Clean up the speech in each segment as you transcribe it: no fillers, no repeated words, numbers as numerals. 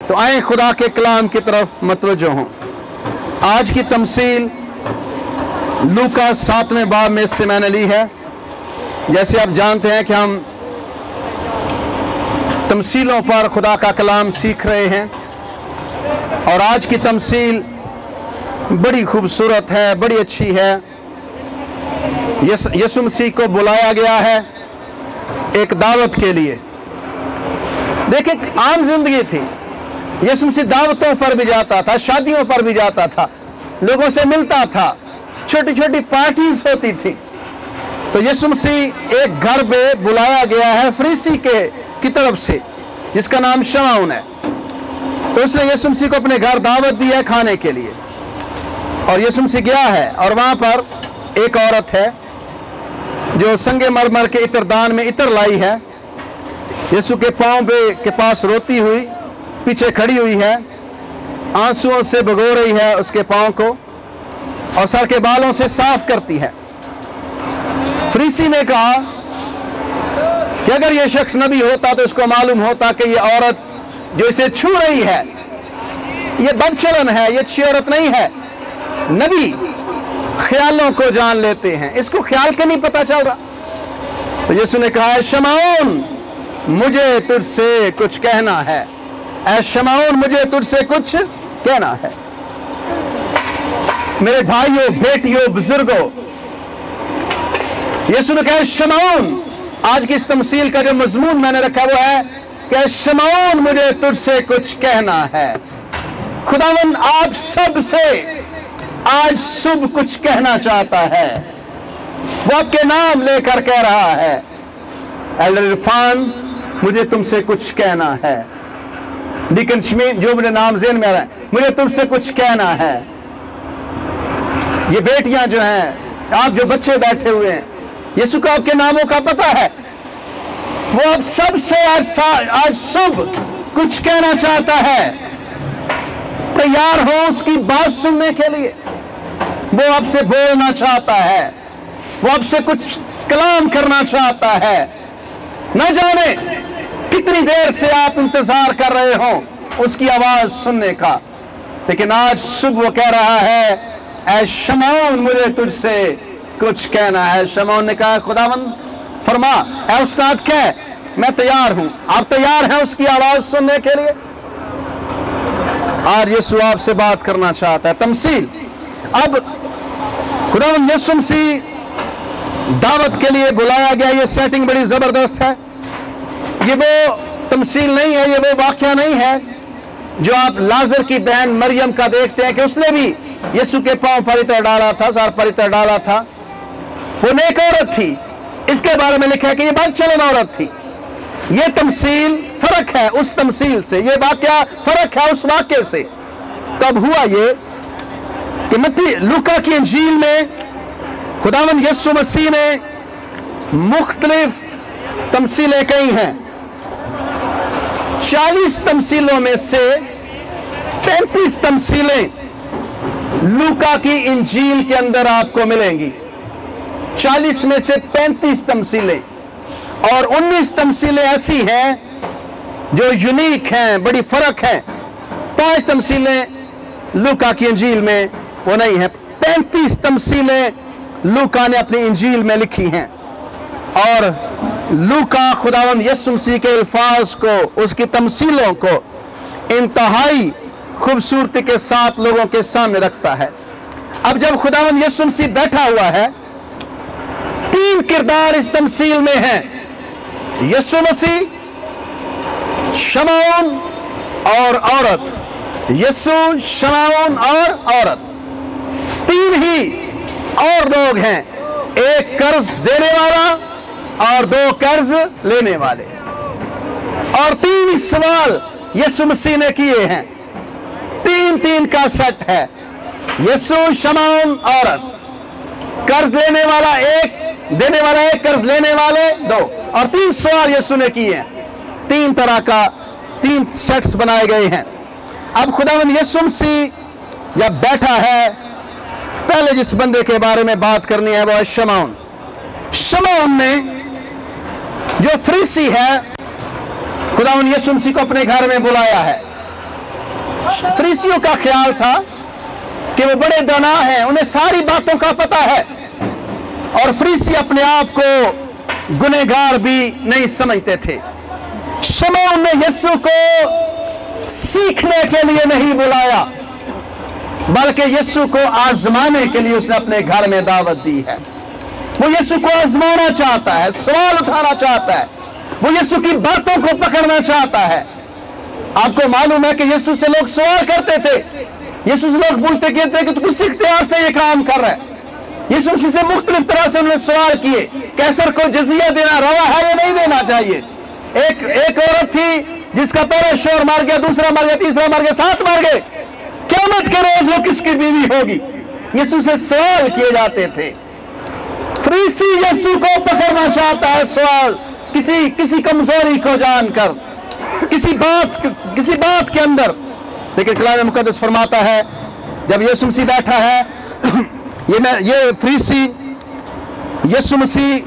तो आए खुदा के कलाम की तरफ मतवज्जो हों। आज की तमसील लूका 7वें बाब में से मैंने ली है। जैसे आप जानते हैं कि हम तमसीलों पर खुदा का कलाम सीख रहे हैं और आज की तमसील बड़ी खूबसूरत है, बड़ी अच्छी है। यीशु मसीह को बुलाया गया है एक दावत के लिए। देखिए, आम जिंदगी थी। यीशु मसीह दावतों पर भी जाता था, शादियों पर भी जाता था, लोगों से मिलता था, छोटी छोटी पार्टीज होती थी। तो यीशु मसीह एक घर पे बुलाया गया है फरीसी की तरफ से, जिसका नाम शमौन है। तो उसने यीशु मसीह को अपने घर दावत दी है खाने के लिए, और यीशु मसीह गया है और वहां पर एक औरत है जो संगे मरमर के इत्रदान में इत्र लाई है। यीशु के पांव के पास रोती हुई पीछे खड़ी हुई है, आंसुओं से भिगो रही है उसके पांव को और सर के बालों से साफ करती है। फरीसी ने कहा कि अगर यह शख्स नबी होता तो उसको मालूम होता कि यह औरत जो इसे छू रही है यह बदचलन है, यह अच्छी औरत नहीं है। नबी ख्यालों को जान लेते हैं, इसको ख्याल के नहीं पता चल रहा। तो यीशु ने कहा, शमौन मुझे तुझसे कुछ कहना है। ऐ शमौन मुझे तुझसे कुछ कहना है। मेरे भाइयों, बेटियों, बुजुर्गों, यीशु ने कहा, शमौन। आज की इस तमसील का जो मजमून मैंने रखा वो है कि शमौन मुझे तुझसे कुछ कहना है। खुदावन आप सब से आज शुभ कुछ कहना चाहता है। वो आपके नाम लेकर कह रहा है, एल्डर इरफान मुझे तुमसे कुछ कहना है। डीकन शमीन, जो मेरे नाम ज़हन में आ रहा है, मुझे तुमसे कुछ कहना है। ये बेटियां जो हैं, आप जो बच्चे बैठे हुए हैं, यीशु को आपके नामों का पता है। वो आप सबसे आज शुभ कुछ कहना चाहता है। तैयार हो उसकी बात सुनने के लिए। वो आपसे बोलना चाहता है, वो आपसे कुछ कलाम करना चाहता है। न जाने कितनी देर से आप इंतजार कर रहे हो उसकी आवाज सुनने का, लेकिन आज सुबह वो कह रहा है, ऐ शमौन मुझे तुझसे कुछ कहना है। शमौन ने कहा, खुदावंद फरमा, ऐ उस्ताद कह, मैं तैयार हूं। आप तैयार हैं उसकी आवाज सुनने के लिए? आज यीशु आपसे बात करना चाहता है। तमसील, अब खुदावंद यीशु मसीह दावत के लिए बुलाया गया। ये सेटिंग बड़ी जबरदस्त है। ये वो तमसील नहीं है, ये वो वाकया नहीं है जो आप लाजर की बहन मरियम का देखते हैं कि उसने भी यीशु के पांव पर इत्र डाला था, सर पर इत्र डाला था। वो नेक औरत थी। इसके बारे में लिखा है कि ये बदचलन औरत थी। ये तमसील फर्क है उस तमसील से, ये वाकया फर्क है उस वाक्य से। तब हुआ ये कि मत्ती लूका की इंजील में खुदावंद यीशु मसीह ने मुख्तलिफ तमसीलें कही हैं। 40 तमसीलों में से 35 तमसीलें लूका की इंजील के अंदर आपको मिलेंगी। 40 में से 35 तमसीलें, और 19 तमसीलें ऐसी हैं जो यूनिक हैं, बड़ी फर्क है। 5 तमसीलें लूका की इंजील में वो नहीं है। 35 तमसीलें लूका ने अपनी इंजील में लिखी हैं, और लूका खुदावंद यीशु मसीह के अल्फाज को, उसकी तमसीलों को इंतहाई खूबसूरती के साथ लोगों के सामने रखता है। अब जब खुदावंद यीशु मसीह बैठा हुआ है, 3 किरदार इस तमसील में हैं, यीशु मसीह, शमौन और औरत। यीशु, शमौन और औरत, 3 ही और लोग हैं। एक कर्ज देने वाला और 2 कर्ज लेने वाले, और 3 सवाल यीशु मसीह ने किए हैं। 3 का सेट है। यीशु, शमौन, औरत। कर्ज लेने वाला एक, देने वाला एक, कर्ज लेने वाले 2, और 3 सवाल यीशु ने किए हैं। 3 तरह का 3 सेट्स बनाए गए हैं। अब खुदावंद यीशु मसीह जब बैठा है, पहले जिस बंदे के बारे में बात करनी है वो है शमौन। शमौन ने, जो फरीसी है, खुदावंद यीशु मसीह को अपने घर में बुलाया है। फरीसियों का ख्याल था कि वो बड़े दाना हैं, उन्हें सारी बातों का पता है, और फरीसी अपने आप को गुनहगार भी नहीं समझते थे। शमौन ने यीशु को सीखने के लिए नहीं बुलाया, बल्कि यीशु को आजमाने के लिए उसने अपने घर में दावत दी है। वो यीशु को आजमाना चाहता है, सवाल उठाना चाहता है, वो यीशु की बातों को पकड़ना चाहता है। आपको मालूम है कि यीशु से लोग सवाल करते थे, यीशु से लोग बोलते कहते कि तू किस इख्तियार से ये काम कर रहा है। यीशु से मुख्तलिफ तरह से उन्होंने सवाल किए, कैसर को जजिया देना रवा है या नहीं देना चाहिए। एक औरत थी जिसका पहला शोहर मर गया, दूसरा मर गया, तीसरा मर गया, 7 मर गए। क़यामत के रोज वो किसकी बीवी होगी? यीशु से सवाल किए जाते थे। फरीसी यीशु को पकड़ना चाहता है, सवाल किसी कमजोरी को जानकर, किसी बात के अंदर। लेकिन कलाम मुकद्दस फरमाता है जब यीशु मसीह बैठा है, ये फरीसी यीशु मसीह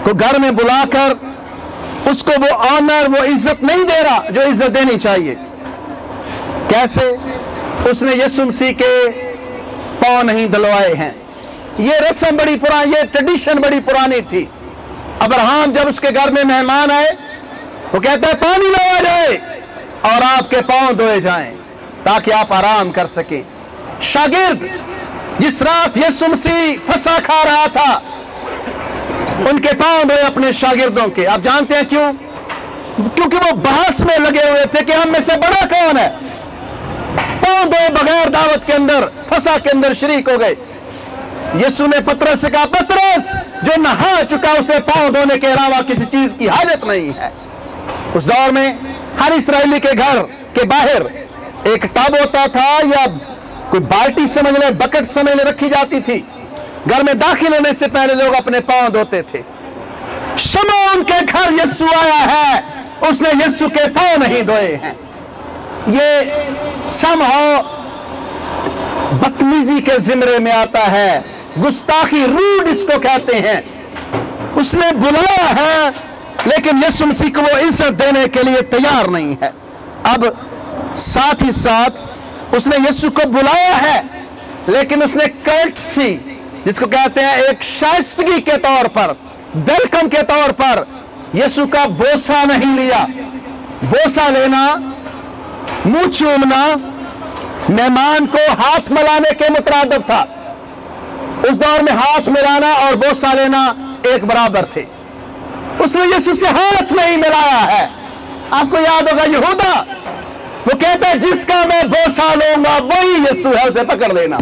को घर में बुलाकर उसको वो ऑनर, वो इज्जत नहीं दे रहा जो इज्जत देनी चाहिए। कैसे? उसने यीशु मसीह के पांव नहीं धुलवाए हैं। ये रस्म बड़ी पुरानी, ये ट्रेडिशन बड़ी पुरानी थी। अब्राहम जब उसके घर में मेहमान आए, वो कहता है पानी लाया जाए और आपके पांव धोए जाएं ताकि आप आराम कर सकें। शागिर्द जिस रात यीशु मसीह फसा खा रहा था, उनके पांव धोए अपने शागिर्दों के। आप जानते हैं क्यों? क्योंकि वो बहस में लगे हुए थे कि हम में से बड़ा कौन है। पांव धोए बगैर दावत के अंदर, फसा के अंदर शरीक हो गए। यीशु ने पतरस से कहा, पतरस जो नहा चुका उसे पांव धोने के अलावा किसी चीज की हाजत नहीं है। उस दौर में हर इस्राएली के घर के बाहर एक टब होता था, या कोई बाल्टी समझ ले, बकेट समझ ले, रखी जाती थी। घर में दाखिल होने से पहले लोग अपने पांव धोते थे। शमौन के घर यीशु आया है, उसने यीशु के पांव नहीं धोए हैं। ये समहाउ बदतमीजी के जिम्रे में आता है, गुस्ताखी, रूड इसको कहते हैं। उसने बुलाया है लेकिन यीशु मसीह को वो इज्जत देने के लिए तैयार नहीं है। अब साथ ही साथ उसने यीशु को बुलाया है, लेकिन उसने कर्टसी, जिसको कहते हैं एक शाइस्तगी के तौर पर, वेलकम के तौर पर यीशु का बोसा नहीं लिया। बोसा लेना, मुंह चूमना मेहमान को हाथ मिलाने के मुतरादिफ था। उस दौर में हाथ मिलाना और बोसा लेना एक बराबर थे। उसने यीशु से हाथ नहीं मिलाया है। आपको याद होगा यहूदा, वो कहता है जिसका मैं बोसा लूंगा वही यीशु है, उसे पकड़ लेना।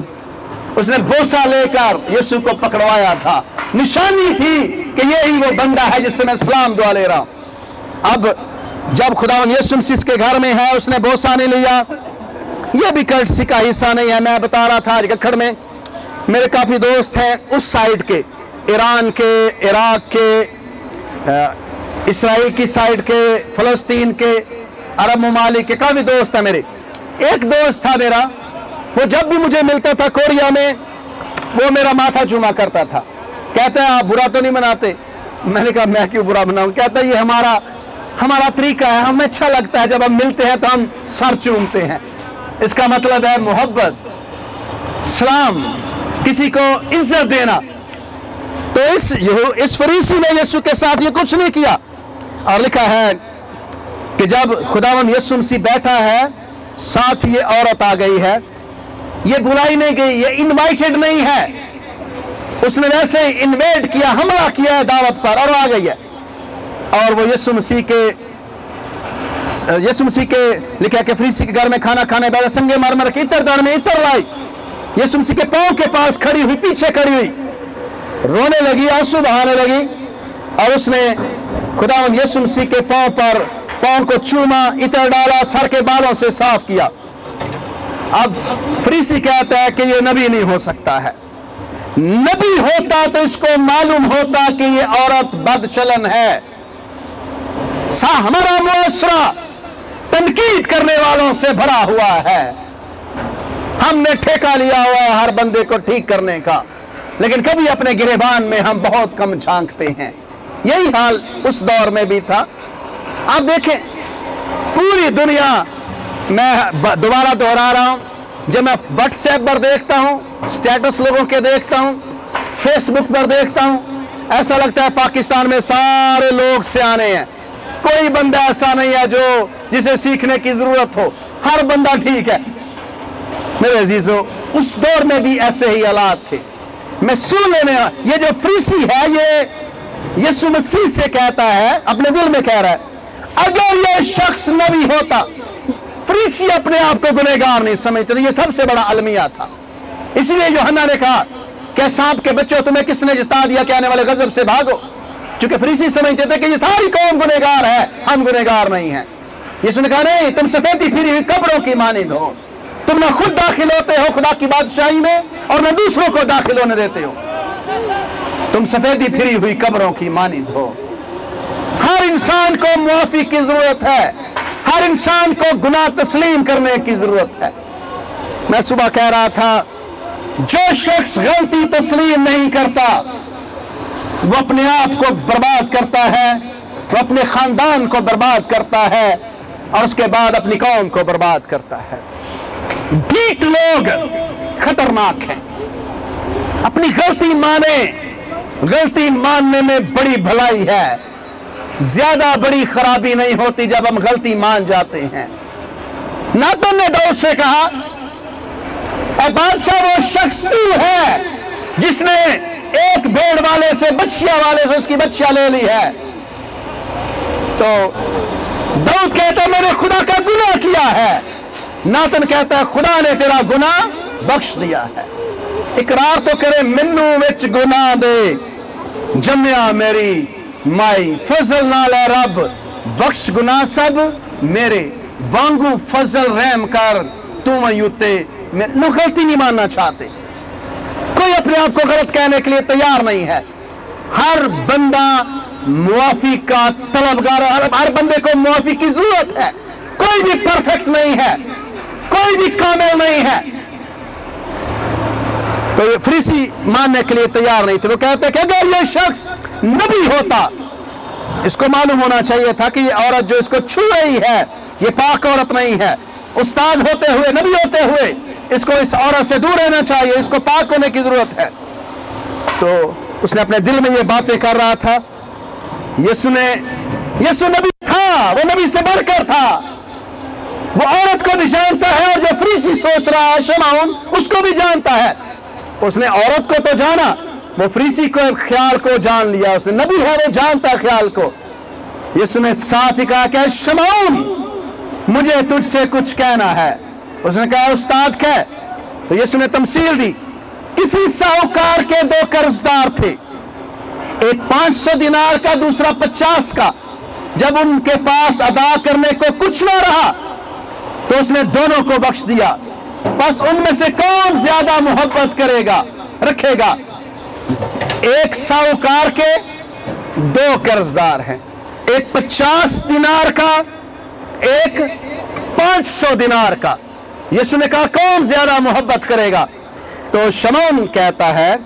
उसने बोसा लेकर यीशु को पकड़वाया था। निशानी थी कि यही वो बंदा है जिससे मैं सलाम दुआ ले रहा हूं। अब जब खुदावंद यीशु मसीह के घर में है, उसने बोसा नहीं लिया। यह भी कर्टसी का हिस्सा नहीं है। मैं बता रहा था आज गखड़ में मेरे काफी दोस्त हैं उस साइड के, ईरान के, इराक के, इसराइल की साइड के, फलस्तीन के, अरब ममालिक के काफी दोस्त हैं मेरे। एक दोस्त था मेरा, वो जब भी मुझे मिलता था कोरिया में, वो मेरा माथा चूमा करता था। कहता है आप बुरा तो नहीं मनाते? मैंने कहा मैं क्यों बुरा मनाऊं? कहता है ये हमारा तरीका है, हमें अच्छा लगता है जब हम मिलते हैं तो हम सर चूमते हैं। इसका मतलब है मोहब्बत, सलाम, किसी को इज्जत देना। तो इस फरीसी ने यीशु के साथ ये कुछ नहीं किया। और लिखा है कि जब खुदावंद यीशु मसीह बैठा है, साथ ये औरत आ गई है। ये बुलाई नहीं गई, ये इनवाइटेड नहीं है। उसने वैसे ही इन्वेट किया, हमला किया है दावत पर और आ गई है। और वो यीशु मसीह के लिखा कि फरीसी के घर में खाना खाने बाद संगे मरमर के इतर दान में इतर लाई, यीशु मसीह के पांव के पास खड़ी हुई, पीछे खड़ी हुई, रोने लगी, आंसू बहाने लगी। और उसने खुदावंद यीशु मसीह के पांव को चूमा, इतर डाला, सर के बालों से साफ किया। अब फरीसी कहता है कि ये नबी नहीं हो सकता है। नबी होता तो इसको मालूम होता कि ये औरत बदचलन है। हमारा मुआशरा तनकीद करने वालों से भरा हुआ है। हमने ठेका लिया हुआ है हर बंदे को ठीक करने का, लेकिन कभी अपने गिरेबान में हम बहुत कम झांकते हैं। यही हाल उस दौर में भी था। आप देखें पूरी दुनिया मैं दोबारा दोहरा रहा हूं, जब मैं व्हाट्सएप पर देखता हूं, स्टेटस लोगों के देखता हूं, फेसबुक पर देखता हूं, ऐसा लगता है पाकिस्तान में सारे लोग सियाने हैं। कोई बंदा ऐसा नहीं है जो जिसे सीखने की जरूरत हो, हर बंदा ठीक है। मेरे अजीजों, उस दौर में भी ऐसे ही हालात थे। मैं सुन लेने, ये जो फरीसी है ये यीशु मसीह से कहता है, अपने दिल में कह रहा है, अगर ये शख्स नबी होता। फरीसी अपने आप को गुनहगार नहीं समझते, ये सबसे बड़ा अलमिया था। इसलिए यूहन्ना ने कहा कि सांप के बच्चों, तुम्हें किसने जिता दिया कि आने वाले गजब से भागो। क्योंकि फरीसी समझते थे कि ये सारी कौम गुनहगार है, हम गुनहगार नहीं हैं। यीशु ने कहा नहीं, तुम सफेदी फिरी हुई कब्रों की मानिंद हो। तुम ना खुद दाखिल होते हो खुदा की बादशाही में और न दूसरों को दाखिल होने देते हो। तुम सफेदी फिरी हुई कब्रों की मानिंद हो। हर इंसान को मुआफी की जरूरत है, हर इंसान को गुनाह तस्लीम करने की जरूरत है। मैं सुबह कह रहा था, जो शख्स गलती तस्लीम नहीं करता वो अपने आप को बर्बाद करता है, वो अपने खानदान को बर्बाद करता है और उसके बाद अपनी कौम को बर्बाद करता है। ढीठ लोग खतरनाक हैं। अपनी गलती माने, गलती मानने में बड़ी भलाई है। ज्यादा बड़ी खराबी नहीं होती जब हम गलती मान जाते हैं। नातन ने दाऊद से कहा, ऐ बादशाह, वो शख्स तू है जिसने एक भेड़ वाले से, बच्चिया वाले से उसकी बच्चिया ले ली है। तो दाऊद कहता, मैंने खुदा का गुनाह किया है। नातन कहता है, खुदा ने तेरा गुनाह बख्श दिया है। इकरार तो करे, मिन्नू विच गुनाह दे जम्या मेरी माई, फजल नाल है रब बख्श गुनाह सब मेरे, वांगू फजल रहम कर तू मयूते। लोग गलती नहीं मानना चाहते, कोई अपने आप को गलत कहने के लिए तैयार नहीं है। हर बंदा मुआफी का तलबगार, हर बंदे को मुआफी की जरूरत है। कोई भी परफेक्ट नहीं है, कोई भी कामिल नहीं है। तो ये फरीसी मानने के लिए तैयार नहीं थे। वो कहते कि अगर ये शख्स नबी होता, इसको मालूम होना चाहिए था कि ये औरत जो इसको छू रही है ये पाक औरत नहीं है। उस्ताद होते हुए, नबी होते हुए इसको इस औरत से दूर रहना चाहिए, इसको पाक होने की जरूरत है। तो उसने अपने दिल में ये बातें कर रहा था। यीशु नबी था, वो नबी से बढ़कर था। वो औरत को भी जानता है और जो फरीसी सोच रहा है शमौन, उसको भी जानता है। उसने औरत को तो जाना, वो फरीसी को ख्याल को जान लिया। उसने नबी है, वो जानता ख्याल को। यीशु ने साथ ही कहा कि शमौन, मुझे तुझसे कुछ कहना है। उसने कहा, उस्ताद कह। तो यीशु ने तमसील दी। किसी साहूकार के दो कर्जदार थे, एक 500 दिनार का, दूसरा 50 का। जब उनके पास अदा करने को कुछ ना रहा तो उसने दोनों को बख्श दिया। बस उनमें से कौन ज्यादा मोहब्बत रखेगा। एक साहूकार के दो कर्जदार हैं, एक 50 दिनार का, एक 500 दिनार का। यीशु ने कहा, कौन ज्यादा मोहब्बत करेगा? तो शमौन कहता है,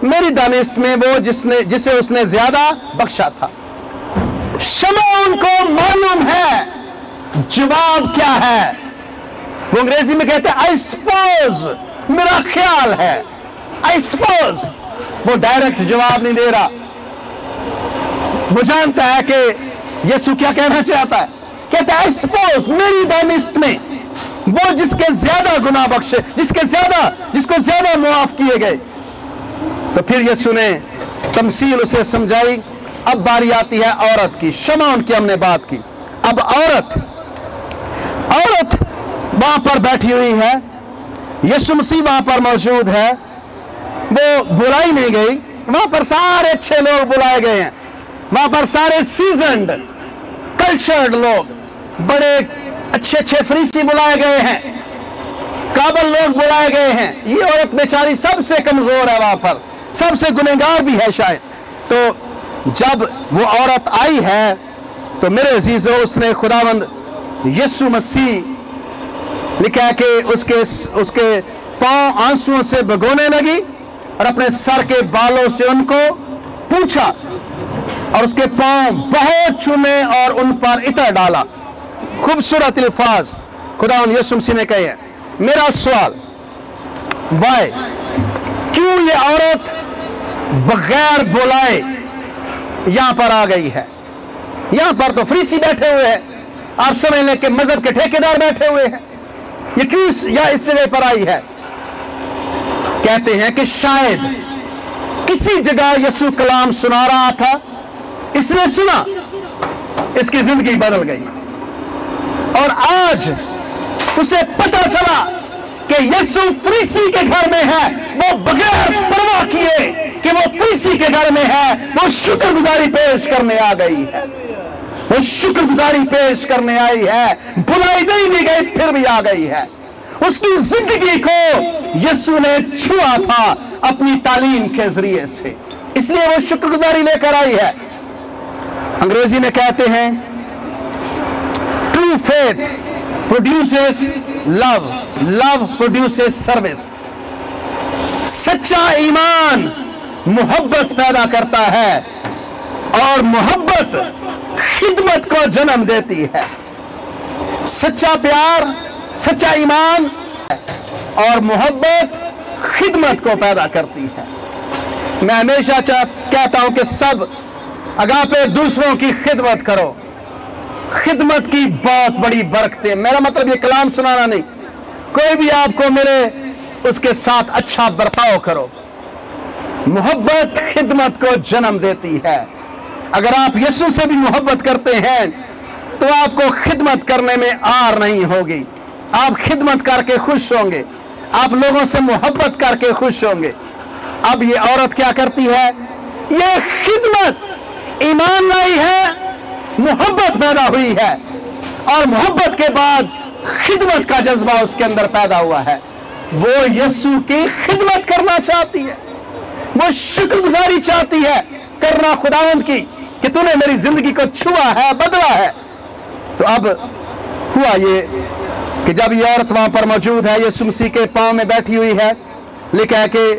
मेरी दानिश में वो जिसे उसने ज्यादा बख्शा था। शमौन को मालूम है जवाब क्या है। वो अंग्रेजी में कहते हैं आई सपोज, मेरा ख्याल है, आई सपोज। वो डायरेक्ट जवाब नहीं दे रहा। वो जानता है कि यीशु क्या कहना चाहता है। कहता है आई सपोज, मेरी दानिश में वो जिसके ज्यादा गुनाह बख्शे, जिसको ज्यादा मुआफ किए गए। तो फिर यीशु ने तमसील उसे समझाई। अब बारी आती है औरत की। शमौन की हमने बात की, अब औरत वहां पर बैठी हुई है। यीशु मसीह वहां पर मौजूद है। वो बुलाई नहीं गई, वहां पर सारे अच्छे लोग बुलाए गए हैं। वहां पर सारे सीजन्ड कल्चर्ड लोग, बड़े अच्छे फरीसी बुलाए गए हैं, काबिल लोग बुलाए गए हैं। ये औरत बेचारी सबसे कमजोर है, वहां पर सबसे गुनहगार भी है शायद। तो जब वो औरत आई है तो मेरे अजीजों, उसने खुदावंद यीशु मसीह लिखा है कि उसके पांव आंसुओं से भिगोने लगी और अपने सर के बालों से उनको पूछा और उसके पांव बहुत चूमे और उन पर इत्र डाला। खूबसूरत अल्फाज। खुदावंद यीशु मसीह ने कहे हैं। मेरा सवाल, वाई, क्यों ये औरत बगैर बुलाए यहां पर आ गई है? यहां पर तो फरीसी बैठे हुए हैं, आप समझ लें कि मजहब के ठेकेदार बैठे हुए हैं, ये क्यों या इस जगह पर आई है? कहते हैं कि शायद किसी जगह यीशु कलाम सुना रहा था, इसने सुना, इसकी जिंदगी बदल गई, और आज उसे पता चला कि यीशु फरीसी के घर में है। वो बगैर परवाह किए कि वो फरीसी के घर में है, वो शुक्रगुजारी पेश करने आ गई है, वो शुक्रगुजारी पेश करने आई है, बुलाई नहीं भी गई फिर भी आ गई है। उसकी जिंदगी को यीशु ने छुआ था अपनी तालीम के जरिए से, इसलिए वो शुक्रगुजारी लेकर आई है। अंग्रेजी में कहते हैं true faith produces love, love produces service. सच्चा ईमान मोहब्बत पैदा करता है और मोहब्बत खिदमत को जन्म देती है। सच्चा प्यार, सच्चा ईमान और मोहब्बत खिदमत को पैदा करती है। मैं हमेशा कहता हूं कि सब अगापे दूसरों की खिदमत करो। खिदमत की बहुत बड़ी बरकतें, मेरा मतलब ये कलाम सुनाना नहीं, कोई भी आपको मिले उसके साथ अच्छा बर्ताव करो। मोहब्बत खिदमत को जन्म देती है। अगर आप यीशु से भी मोहब्बत करते हैं तो आपको खिदमत करने में आर नहीं होगी, आप खिदमत करके खुश होंगे, आप लोगों से मोहब्बत करके खुश होंगे। अब ये औरत क्या करती है? ये खिदमत, ईमान लाई है, मोहब्बत पैदा हुई है, और मोहब्बत के बाद खिदमत का जज्बा उसके अंदर पैदा हुआ है। वो यीशु की खिदमत करना चाहती है, वो शुक्रगुजारी चाहती है करना खुदावंद की कि तूने मेरी जिंदगी को छुआ है, बदला है। तो अब हुआ ये कि जब ये औरत वहां पर मौजूद है, यीशु मसीह के पांव में बैठी हुई है, लिखा है कि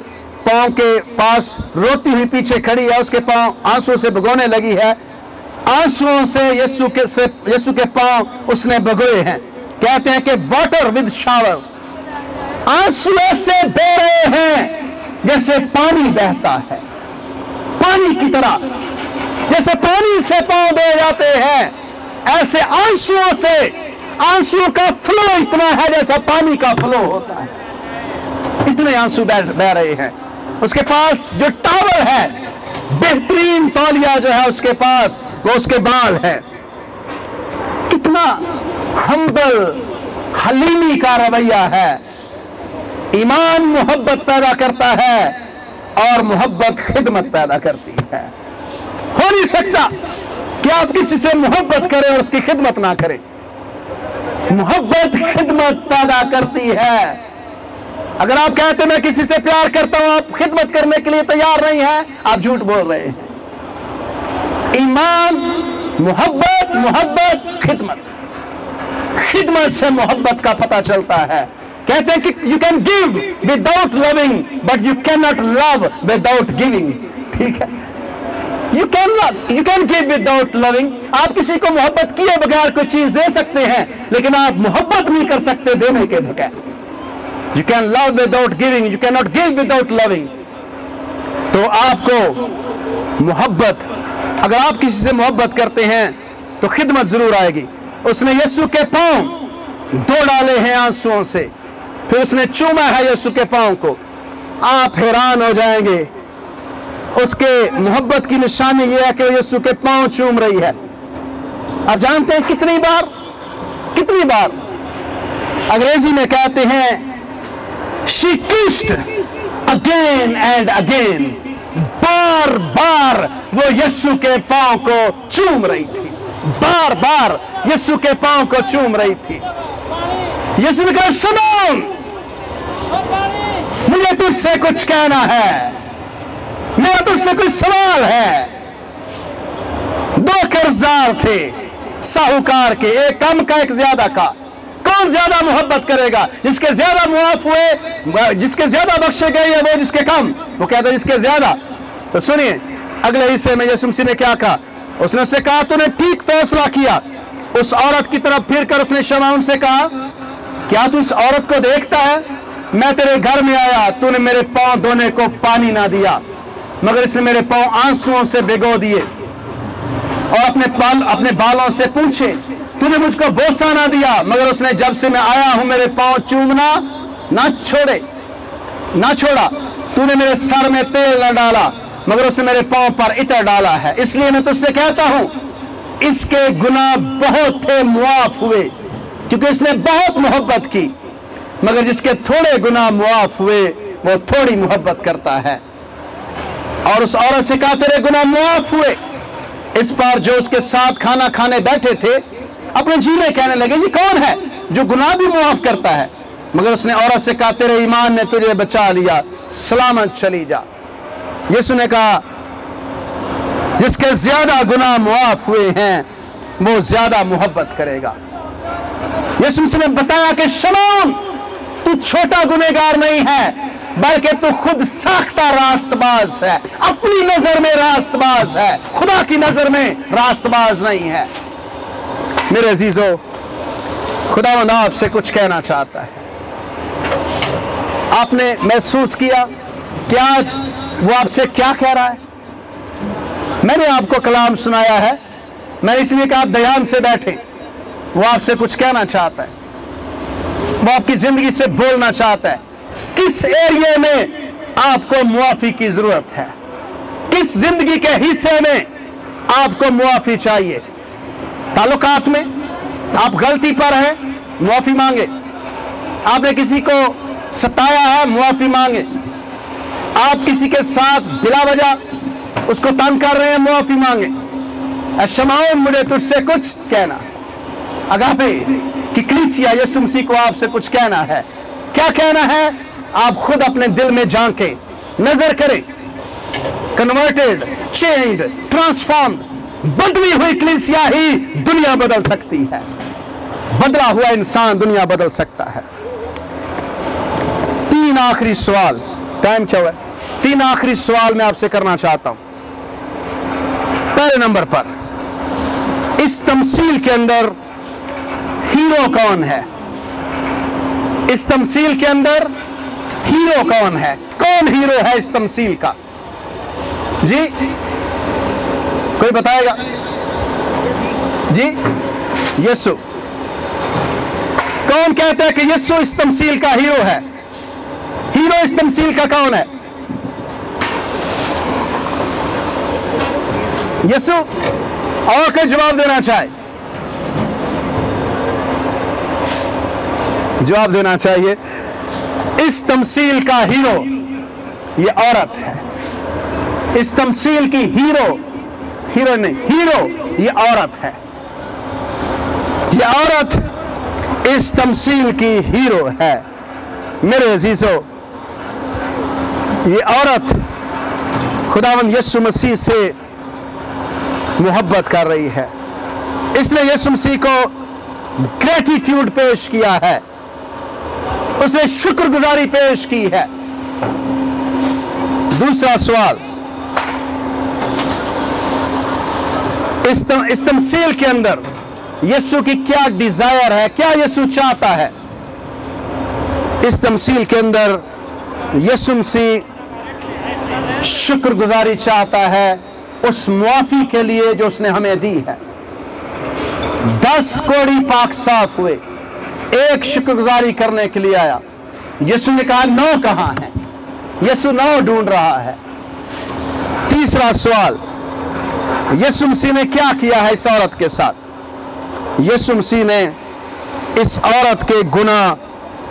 पांव के पास रोती हुई पीछे खड़ी है, उसके पांव आंसू से भिगोने लगी है, आंसुओं से यीशु के पांव उसने भिगोए हैं। कहते हैं कि वाटर विद शावर, आंसू ऐसे बह रहे हैं जैसे पानी बहता है, पानी की तरह, जैसे पानी से पांव बह जाते हैं, ऐसे आंसुओं से, आंसुओं का फ्लो इतना है जैसा पानी का फ्लो होता है, इतने आंसू बह रहे हैं। उसके पास जो टॉवल है, बेहतरीन तौलिया जो है उसके पास, वो उसके बाल है। कितना हम्बल, हलीमी का रवैया है। ईमान मोहब्बत पैदा करता है और मोहब्बत खिदमत पैदा करती है। हो नहीं सकता कि आप किसी से मोहब्बत करें और उसकी खिदमत ना करें। मोहब्बत खिदमत पैदा करती है। अगर आप कहते मैं किसी से प्यार करता हूं, आप खिदमत करने के लिए तैयार नहीं है, आप झूठ बोल रहे हैं। ईमान, मोहब्बत, मोहब्बत, खिदमत, खिदमत से मोहब्बत का पता चलता है। कहते हैं कि you can give without loving but you can not love without giving. ठीक है, you can give without loving. आप किसी को मोहब्बत किए बगैर कोई चीज दे सकते हैं, लेकिन आप मोहब्बत नहीं कर सकते देने के बगैर। You can love without giving, you can not give without loving. तो आपको मोहब्बत, अगर आप किसी से मोहब्बत करते हैं तो खिदमत जरूर आएगी। उसने यीशु के पांव धो डाले हैं आंसुओं से, फिर उसने चूमा है यीशु के पांव को। आप हैरान हो जाएंगे। उसके मोहब्बत की निशानी यह है कि वो यीशु के पांव चूम रही है। आप जानते हैं कितनी बार अंग्रेजी में कहते हैं she kissed again and again. बार बार वो यीशु के पांव को चूम रही थी, बार बार यीशु के पांव को चूम रही थी। यीशु ने कहा, शमौन, मुझे तुझसे कुछ कहना है, मेरा तुझसे कुछ सवाल है। दो कर्जदार थे साहूकार के, एक कम का एक ज्यादा का। कौन ज्यादा मोहब्बत करेगा? जिसके ज्यादा मुआफ हुए, जिसके ज्यादा बख्शे गए, या वो जिसके कम? वो कहता जिसके ज्यादा। तो सुनिए अगले हिस्से में यीशु मसीह ने क्या कहा। उसने उससे कहा, तूने ठीक फैसला किया। उस औरत की तरफ फिरकर उसने शमौन से कहा, क्या तू इस औरत को देखता है? मैं तेरे घर में आया, तूने मेरे पांव धोने को पानी ना दिया, मगर इसने मेरे पांव आंसुओं से भिगो दिए और अपने बालों से पूछे। तूने मुझको बोसा ना दिया, मगर उसने जब से मैं आया हूं मेरे पांव चूमना ना छोड़ा। तूने मेरे सर में तेल न डाला, मगर उसने मेरे पांव पर इत्र डाला है। इसलिए मैं तुझसे कहता हूं, इसके गुनाह बहुत थे मुआफ हुए, क्योंकि इसने बहुत मोहब्बत की। मगर जिसके थोड़े गुनाह मुआफ हुए, वो थोड़ी मोहब्बत करता है। और उस औरत से कहा, तेरे गुनाह मुआफ हुए। इस पर जो उसके साथ खाना खाने बैठे थे अपने जी में कहने लगे, ये कौन है जो गुनाह भी मुआफ करता है? मगर उसने औरत से कहा, तेरे ईमान ने तुझे बचा लिया, सलामत चली जा। यीशु ने कहा, जिसके ज्यादा गुनाह मुआफ हुए हैं वो ज्यादा मोहब्बत करेगा। यीशु ने बताया कि शमौन, तू छोटा गुनहगार नहीं है, बल्कि तू खुद साख्ता रास्तबाज है। अपनी नजर में रास्तबाज है, खुदा की नजर में रास्तबाज नहीं है। मेरे अजीजों, खुदावंद आपसे कुछ कहना चाहता है। आपने महसूस किया कि आज वो आपसे क्या कह रहा है? मैंने आपको कलाम सुनाया है, मैंने इसलिए कहा ध्यान से बैठे। वो आपसे कुछ कहना चाहता है, वो आपकी जिंदगी से बोलना चाहता है। किस एरिया में आपको मुआफी की जरूरत है? किस जिंदगी के हिस्से में आपको मुआफी चाहिए? ताल्लुकात में आप गलती पर हैं, मुआफी मांगे। आपने किसी को सताया है, मुआफी मांगे। आप किसी के साथ बिला वजह उसको तंग कर रहे हैं, मुआफी मांगे। शमौन, मुझे तुझसे कुछ कहना। अगापे कि कलीसिया यीशु मसीह को आपसे कुछ कहना है। क्या कहना है? आप खुद अपने दिल में झांके, नजर करें। कन्वर्टेड, चेंज्ड, ट्रांसफॉर्म्ड, बदली हुई कलीसिया ही दुनिया बदल सकती है। बदला हुआ इंसान दुनिया बदल सकता है। 3 आखिरी सवाल, टाइम क्या हुआ? 3 आखिरी सवाल मैं आपसे करना चाहता हूं। पहले नंबर पर, इस तमसील के अंदर हीरो कौन है? इस तमसील के अंदर हीरो कौन है? कौन हीरो है इस तमसील का? जी, कोई बताएगा? जी, यीशु। कौन कहता है कि यीशु इस तमसील का हीरो है? हीरो इस तमसील का कौन है? यीशु। और कोई जवाब देना चाहे? जवाब देना चाहिए। इस तमसील का हीरो ये औरत है। इस तमसील की हीरो नहीं, हीरो ये औरत है। ये औरत इस तमसील की हीरो है। मेरे अजीजों, ये औरत खुदावंद यीशु मसीह से मोहब्बत कर रही है। इसने यीशु मसीह को ग्रेटिट्यूड पेश किया है, उसने शुक्रगुजारी पेश की है। दूसरा सवाल, इस तमसील के अंदर यीशु की क्या डिजायर है? क्या यीशु चाहता है? इस तमसील के अंदर यीशु मसीह शुक्रगुजारी चाहता है उस मुआफी के लिए जो उसने हमें दी है। 10 कोढ़ी पाक साफ हुए, एक शुक्रगुजारी करने के लिए आया। यीशु ने कहा 9 कहां है? यीशु 9 ढूंढ रहा है। तीसरा सवाल, यीशु मसीह ने क्या किया है इस औरत के साथ? यीशु मसीह ने इस औरत के गुनाह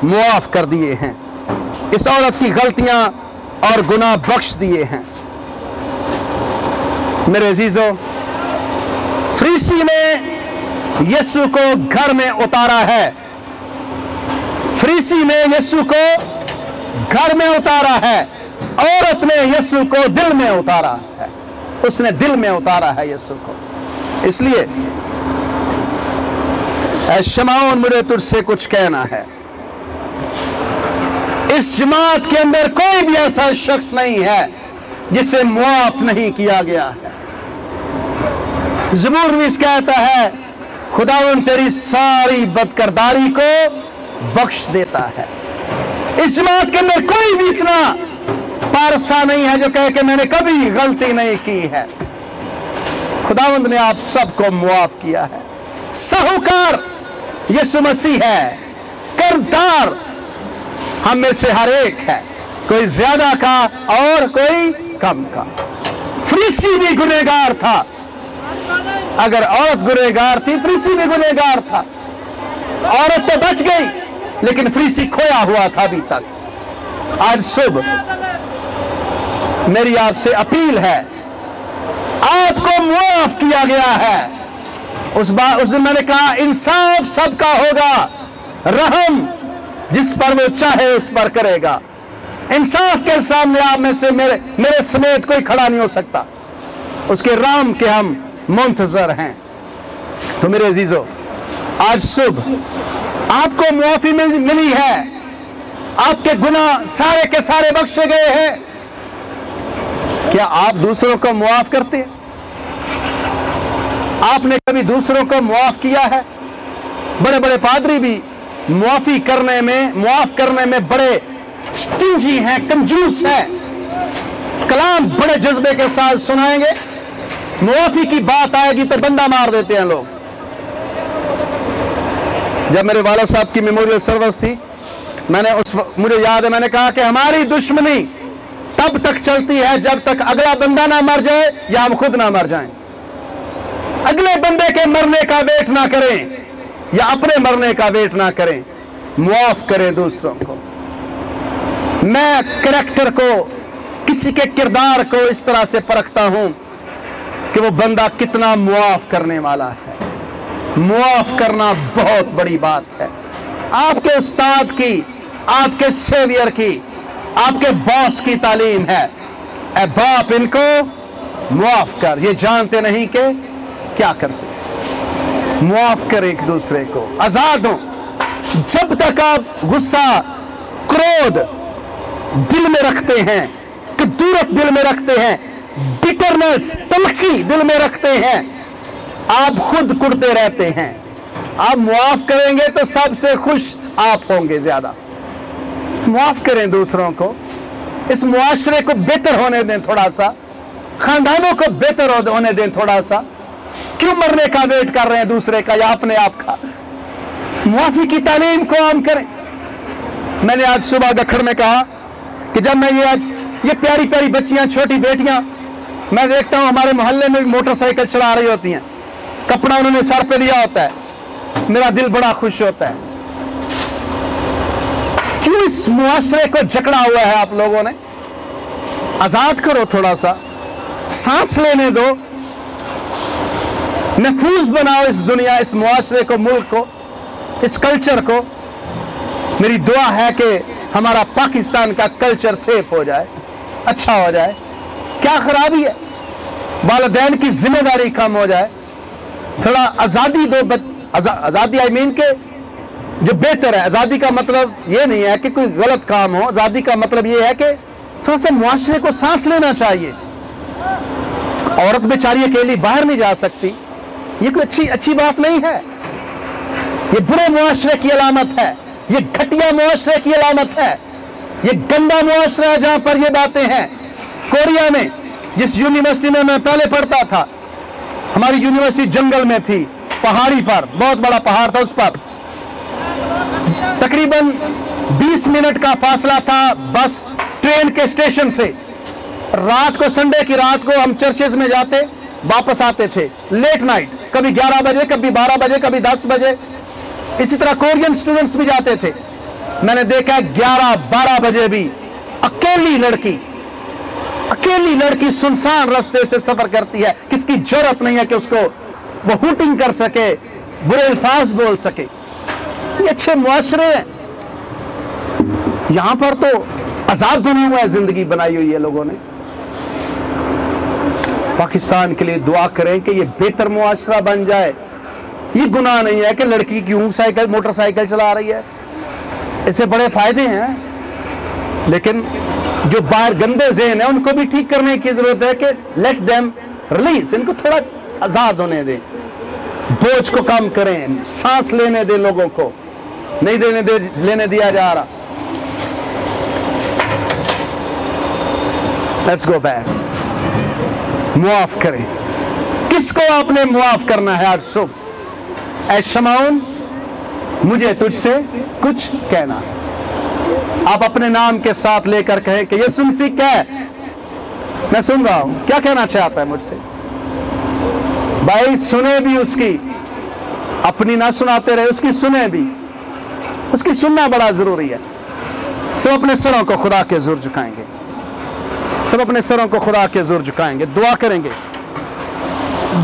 मुआफ कर दिए हैं, इस औरत की गलतियां और गुनाह बख्श दिए हैं। मेरे अजीजों, फरीसी ने यीशु को घर में उतारा है। फरीसी ने यीशु को घर में उतारा है, औरत ने यीशु को दिल में उतारा है। उसने दिल में उतारा है यीशु को। इसलिए ऐ शमौन, मुझे तुझसे कुछ कहना है। इस जमात के अंदर कोई भी ऐसा शख्स नहीं है जिसे मुआफ नहीं किया गया है। ज़बूर भी कहता है, खुदावंद तेरी सारी बदकिरदारी को बख्श देता है। इस जमात के अंदर कोई भी इतना पारसा नहीं है जो कहे कि मैंने कभी गलती नहीं की है। खुदावंद ने आप सबको मुआफ किया है। साहूकार यीशु मसीह है, कर्जदार हम में से हर एक है, कोई ज्यादा का और कोई कम का। फरीसी भी गुनहगार था, अगर औरत गुनहगार थी फरीसी भी गुनहगार था। औरत तो बच गई लेकिन फरीसी खोया हुआ था अभी तक। आज सुबह मेरी आपसे अपील है, आपको मुआफ किया गया है। उस दिन मैंने कहा इंसाफ सबका होगा, रहम जिस पर वो चाहे उस पर करेगा। इंसाफ के सामने आप में से मेरे समेत कोई खड़ा नहीं हो सकता। उसके राम के हम मुंतजर हैं। तो मेरे अजीजों, आज सुबह आपको मुआफी मिली है, आपके गुनाह सारे के सारे बख्शे गए हैं। क्या आप दूसरों को मुआफ करते हैं? आपने कभी दूसरों को मुआफ किया है? बड़े बड़े पादरी भी मुआफ करने में बड़े स्टिंजी हैं, कंजूस हैं। कलाम बड़े जज्बे के साथ सुनाएंगे, मुआफी की बात आएगी तो बंदा मार देते हैं लोग। जब मेरे वाला साहब की मेमोरियल सर्विस थी, मुझे याद है मैंने कहा कि हमारी दुश्मनी तब तक चलती है जब तक अगला बंदा ना मर जाए या हम खुद ना मर जाएं। अगले बंदे के मरने का वेट ना करें या अपने मरने का वेट ना करें, मुआफ करें दूसरों को। मैं कैरेक्टर को, किसी के किरदार को इस तरह से परखता हूं कि वो बंदा कितना मुआफ करने वाला है। मुआफ करना बहुत बड़ी बात है। आपके उस्ताद की, आपके सेवियर की, आपके बॉस की तालीम है, ए बाप इनको मुआफ कर। ये जानते नहीं कि क्या करते। मुआफ कर एक दूसरे को, आजाद हो। जब तक आप गुस्सा, क्रोध दिल में रखते हैं, कदूरत दिल में रखते हैं, बिटरनेस, तलखी दिल में रखते हैं, आप खुद कुड़ते रहते हैं। आप मुआफ करेंगे तो सबसे खुश आप होंगे ज्यादा। मुआफ करें दूसरों को। इस मुआशरे को बेहतर होने दें थोड़ा सा, खानदानों को बेहतर होने दें थोड़ा सा। क्यों मरने का वेट कर रहे हैं दूसरे का या अपने आप का? मुआफी की तालीम को आम करें। मैंने आज सुबह गखड़ में कहा कि जब मैं ये प्यारी प्यारी बच्चियां, छोटी बेटियां मैं देखता हूं हमारे मोहल्ले में मोटरसाइकिल चला रही होती हैं, कपड़ा उन्होंने सर पे लिया होता है, मेरा दिल बड़ा खुश होता है। क्यों इस मुआशरे को जकड़ा हुआ है आप लोगों ने? आजाद करो थोड़ा सा, सांस लेने दो, महफूज बनाओ इस दुनिया, इस मुआशरे को, मुल्क को, इस कल्चर को। मेरी दुआ है कि हमारा पाकिस्तान का कल्चर सेफ हो जाए, अच्छा हो जाए। क्या खराबी है? वालिदैन की जिम्मेदारी कम हो जाए, थोड़ा आजादी दो। आजादी आई मीन के जो बेहतर है। आजादी का मतलब ये नहीं है कि कोई गलत काम हो, आजादी का मतलब ये है कि थोड़ा सा मुआशरे को सांस लेना चाहिए। औरत बेचारी अकेली बाहर नहीं जा सकती, ये कोई अच्छी बात नहीं है। ये बुरे मुआशरे की अलामत है, ये घटिया मुआशरे की अलामत है, ये गंदा मुआशरा है जहां पर ये बातें हैं। कोरिया में, जिस यूनिवर्सिटी में मैं पहले पढ़ता था, हमारी यूनिवर्सिटी जंगल में थी, पहाड़ी पर, बहुत बड़ा पहाड़ था, उस पर तकरीबन 20 मिनट का फासला था बस ट्रेन के स्टेशन से। रात को, संडे की रात को हम चर्चेज में जाते, वापस आते थे लेट नाइट, कभी 11 बजे, कभी 12 बजे, कभी 10 बजे। इसी तरह कोरियन स्टूडेंट्स भी जाते थे। मैंने देखा 11-12 बजे भी अकेली लड़की सुनसान रास्ते से सफर करती है। किसकी जरूरत नहीं है कि उसको वो हुटिंग कर सके, बुरे अल्फाज बोल सके। ये अच्छे मुआशरे हैं। यहां पर तो आजाद बना हुआ है, जिंदगी बनाई हुई है लोगों ने। पाकिस्तान के लिए दुआ करें कि ये बेहतर मुआशरा बन जाए। ये गुनाह नहीं है कि लड़की क्यों मोटरसाइकिल चला रही है, इससे बड़े फायदे हैं। लेकिन जो बाहर गंदे ज़हन है उनको भी ठीक करने की जरूरत है कि लेट देम रिलीज, इनको थोड़ा आजाद होने दें, बोझ को कम करें, सांस लेने दें लोगों को। नहीं लेने दिया जा रहा। Let's go back. मुआफ करें। किसको आपने मुआफ करना है आज सुबह? ऐ शमौन, मुझे तुझसे कुछ कहना। आप अपने नाम के साथ लेकर कहें कि यीशु मसीह क्या है, मैं सुन रहा हूं, क्या कहना चाहता है मुझसे। भाई सुने भी उसकी, अपनी ना सुनाते रहे, उसकी सुने भी। उसकी सुनना बड़ा जरूरी है। सब अपने सरों को खुदा के ज़ुर झुकाएंगे। सब अपने सरों को खुदा के ज़ुर झुकाएंगे। दुआ करेंगे।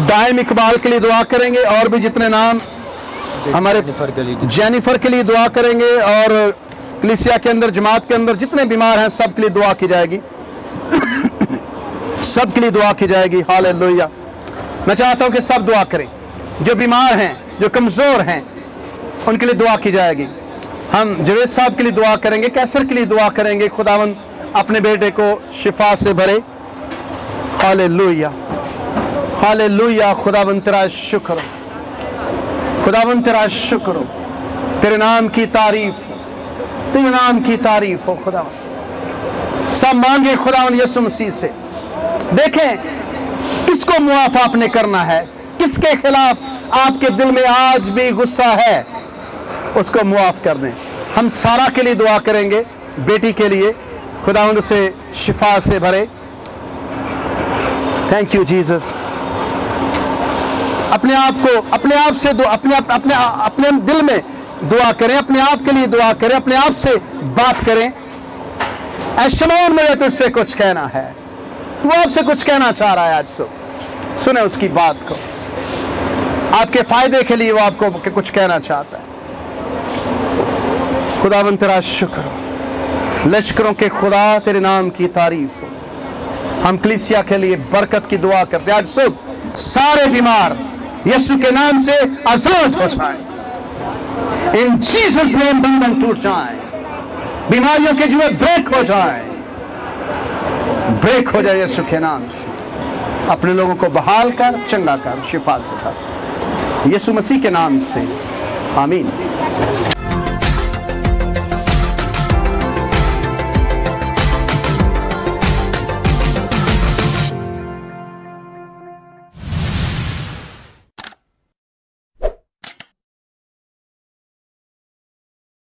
दाइम इकबाल के लिए दुआ करेंगे, और भी जितने नाम हमारे जेनिफर के लिए दुआ करेंगे, और कलीसिया के अंदर, जमात के अंदर जितने बीमार हैं सब के लिए दुआ की जाएगी। सब के लिए दुआ की जाएगी। हालेलुया। मैं चाहता हूं कि सब दुआ करें। जो बीमार हैं, जो कमजोर हैं, उनके लिए दुआ की जाएगी। हम जवेद साहब के लिए दुआ करेंगे, कैसर के लिए दुआ करेंगे। खुदावन अपने बेटे को शिफा से भरे। Hallelujah, hallelujah. खुदावन तेरा शुक्र, खुदावन तेरा शुक्र हो, तेरे नाम की तारीफ हो, तेरे नाम की तारीफ हो खुदावन। सब मांगे खुदावन यीशु मसीह से। देखें किसको मुआफ आपने करना है, किसके खिलाफ आपके दिल में आज भी गुस्सा है, उसको मुआफ कर दें। हम सारा के लिए दुआ करेंगे, बेटी के लिए, खुदावंद उसे शिफा से भरे। Thank you Jesus. अपने आप को, अपने आप से अपने दिल में दुआ करें, अपने आप के लिए दुआ करें, अपने आप से बात करें। ऐ शमौन, मुझे तुझसे कुछ कहना है। वो आपसे कुछ कहना चाह रहा है आज सुने उसकी बात को। आपके फायदे के लिए वो आपको कुछ कहना चाहता है। खुदावंद तेरा शुक्र हो, लश्करों के खुदा तेरे नाम की तारीफ हो। हम कलीसिया के लिए बरकत की दुआ करते हैं। आज सुबह सारे बीमार यीशु के नाम से आजाद हो जाएं। इन जीसस नेम बंधन टूट जाएं, बीमारियों के जुए ब्रेक हो जाएं, ब्रेक हो जाए यीशु के नाम से। अपने लोगों को बहाल कर, चंगा कर, शिफा से कर, यीशु मसीह के नाम से। आमीन।